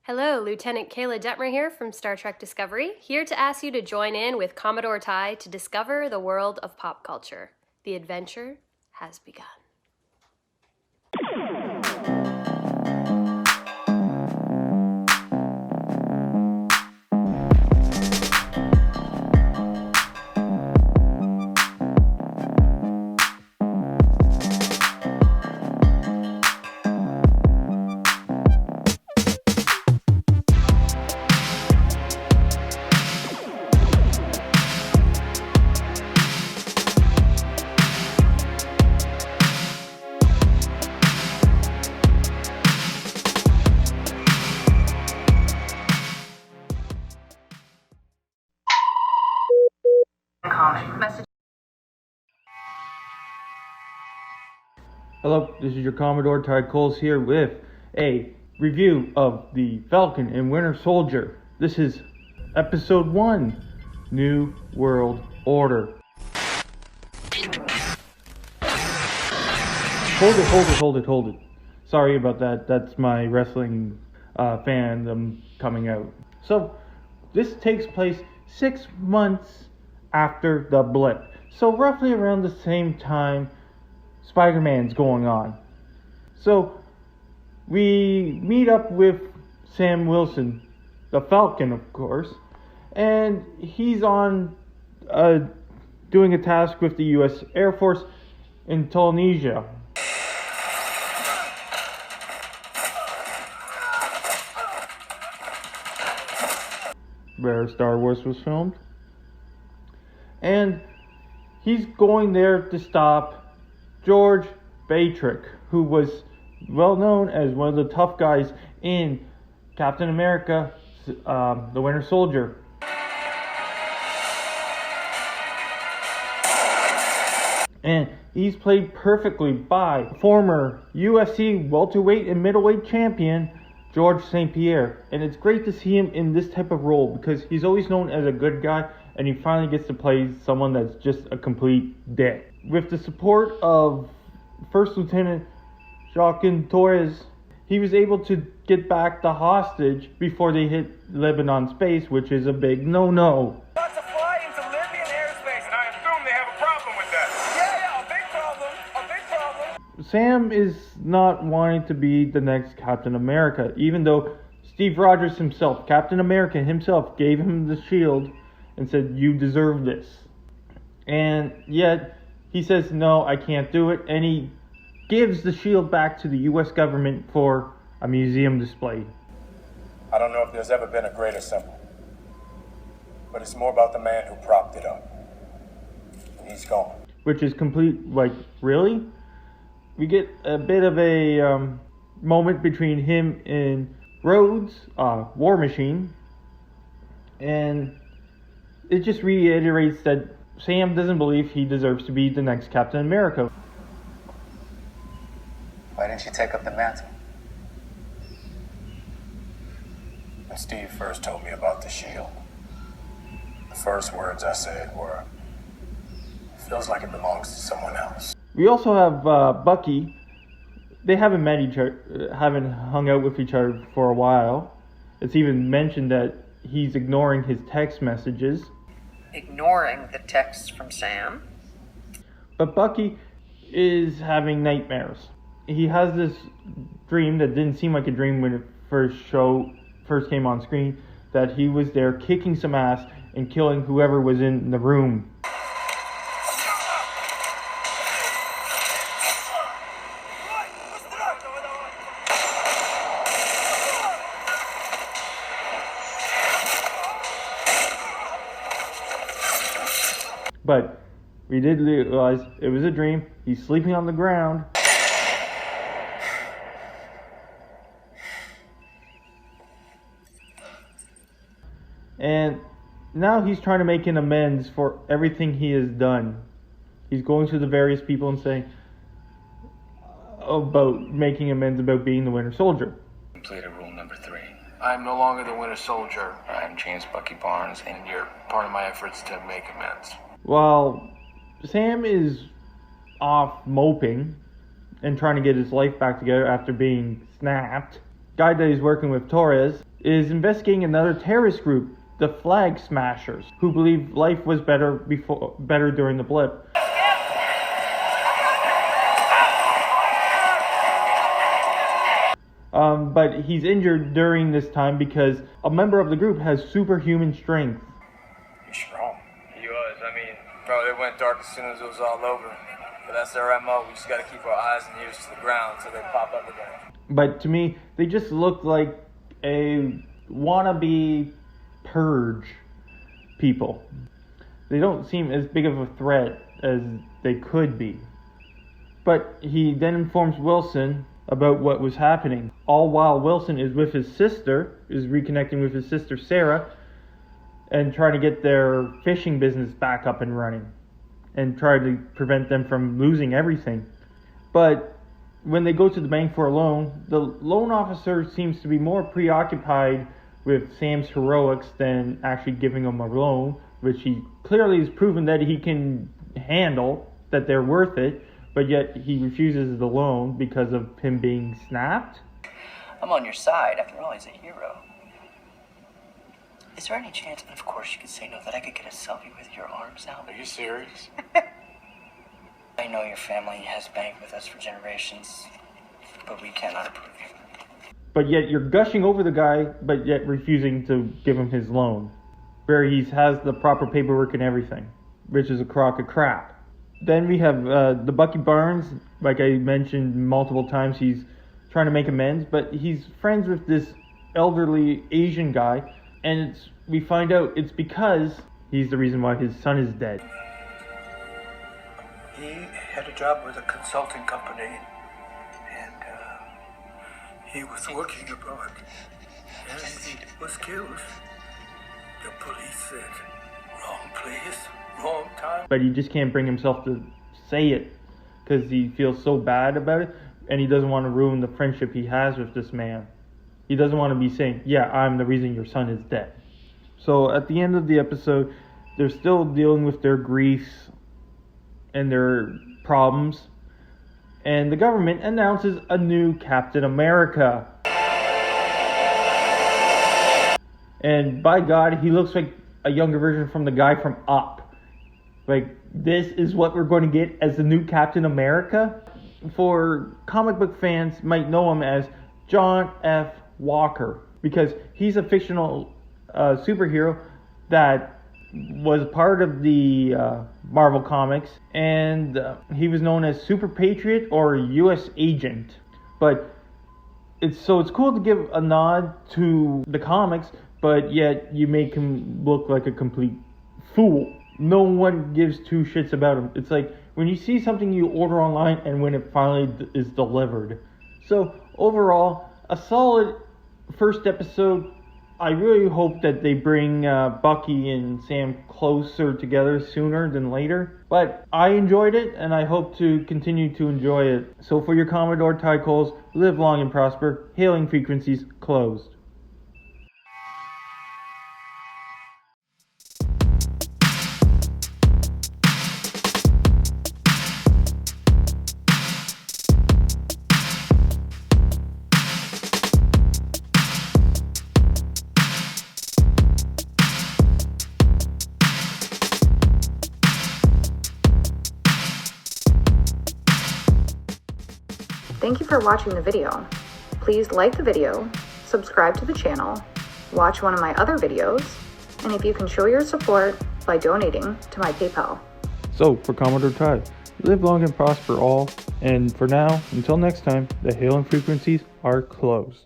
Hello, Lieutenant Kayla Detmer here from Star Trek Discovery, here to ask you to join in with Commodore Ty to discover the world of pop culture. The adventure has begun. Hello, this is your Commodore Ty Coles here with a review of the Falcon and Winter Soldier. This is Episode 1, New World Order. Hold it. Sorry about that. That's my wrestling fandom coming out. So, this takes place 6 months after the Blip. So, roughly around the same time Spider-Man's going on. So we meet up with Sam Wilson, the Falcon, of course, and he's on doing a task with the U.S. Air Force in Tunisia. Where Star Wars was filmed. And he's going there to stop Georges Batroc, who was well known as one of the tough guys in Captain America, the Winter Soldier. And he's played perfectly by former UFC welterweight and middleweight champion Georges St. Pierre. And it's great to see him in this type of role because he's always known as a good guy, and he finally gets to play someone that's just a complete dick. With the support of First Lieutenant Joaquin Torres, he was able to get back the hostage before they hit Lebanon space, which is a big no-no. About to fly into Libyan airspace, and I assume they have a problem with that. Yeah, a big problem. Sam is not wanting to be the next Captain America, even though Steve Rogers himself, Captain America himself, gave him the shield and said, "You deserve this." And yet, he says, "No, I can't do it," and he gives the shield back to the U.S. government for a museum display. I don't know if there's ever been a greater symbol, but it's more about the man who propped it up. And he's gone. Which is complete, really? We get a bit of a moment between him and Rhodes, War Machine, and it just reiterates that Sam doesn't believe he deserves to be the next Captain America. Why didn't you take up the mantle? When Steve first told me about the shield, the first words I said were, "Feels like it belongs to someone else." We also have Bucky. They haven't met each other, haven't hung out with each other for a while. It's even mentioned that he's ignoring his text messages. Ignoring the texts from Sam. But Bucky is having nightmares. He has this dream that didn't seem like a dream when it first came on screen, that he was there kicking some ass and killing whoever was in the room. But we did realize it was a dream. He's sleeping on the ground. And now he's trying to make an amends for everything he has done. He's going to the various people and saying about making amends about being the Winter Soldier. Completed rule number 3. I am no longer the Winter Soldier. I am James Bucky Barnes, and you're part of my efforts to make amends. While Sam is off moping and trying to get his life back together after being snapped, guy that he's working with, Torres, is investigating another terrorist group, the Flag Smashers, who believe life was better during the blip. But he's injured during this time because a member of the group has superhuman strength. He's strong. He was. I mean, bro, it went dark as soon as it was all over. But that's their MO. We just gotta keep our eyes and ears to the ground until they pop up again. But to me, they just look like a wannabe purge people. They don't seem as big of a threat as they could be. But he then informs Wilson about what was happening, all while Wilson is with his sister, is reconnecting with his sister Sarah, and trying to get their fishing business back up and running, and try to prevent them from losing everything. But when they go to the bank for a loan, the loan officer seems to be more preoccupied with Sam's heroics than actually giving him a loan, which he clearly has proven that he can handle, that they're worth it, but yet he refuses the loan because of him being snapped. I'm on your side. After all, he's a hero. Is there any chance, and of course you could say no, that I could get a selfie with your arms out? Are you serious? I know your family has banked with us for generations, but we cannot approve you. But yet you're gushing over the guy, but yet refusing to give him his loan, where he has the proper paperwork and everything, which is a crock of crap. Then we have the Bucky Barnes, like I mentioned multiple times, he's trying to make amends, but he's friends with this elderly Asian guy, and we find out it's because he's the reason why his son is dead. He had a job with a consulting company, and he was working abroad, and he was killed. The police said, wrong place, wrong time. But he just can't bring himself to say it because he feels so bad about it, and he doesn't want to ruin the friendship he has with this man. He doesn't want to be saying, yeah, I'm the reason your son is dead. So at the end of the episode, they're still dealing with their griefs and their problems, and the government announces a new Captain America. And by God, he looks like a younger version from the guy from Up. Like, this is what we're going to get as the new Captain America? For comic book fans, might know him as John F. Walker, because he's a fictional superhero that was part of the Marvel Comics, and he was known as Super Patriot or U.S. Agent. But it's cool to give a nod to the comics, but yet you make him look like a complete fool. No one gives two shits about him. It's like when you see something you order online and when it finally is delivered. So overall, a solid first episode. I really hope that they bring Bucky and Sam closer together sooner than later. But I enjoyed it, and I hope to continue to enjoy it. So for your Commodore Tycols, live long and prosper. Hailing frequencies closed. Thank you for watching the video. Please like the video, subscribe to the channel, watch one of my other videos, and if you can show your support by donating to my PayPal. So, for Commodore Ty, live long and prosper all, and for now, until next time, the hailing frequencies are closed.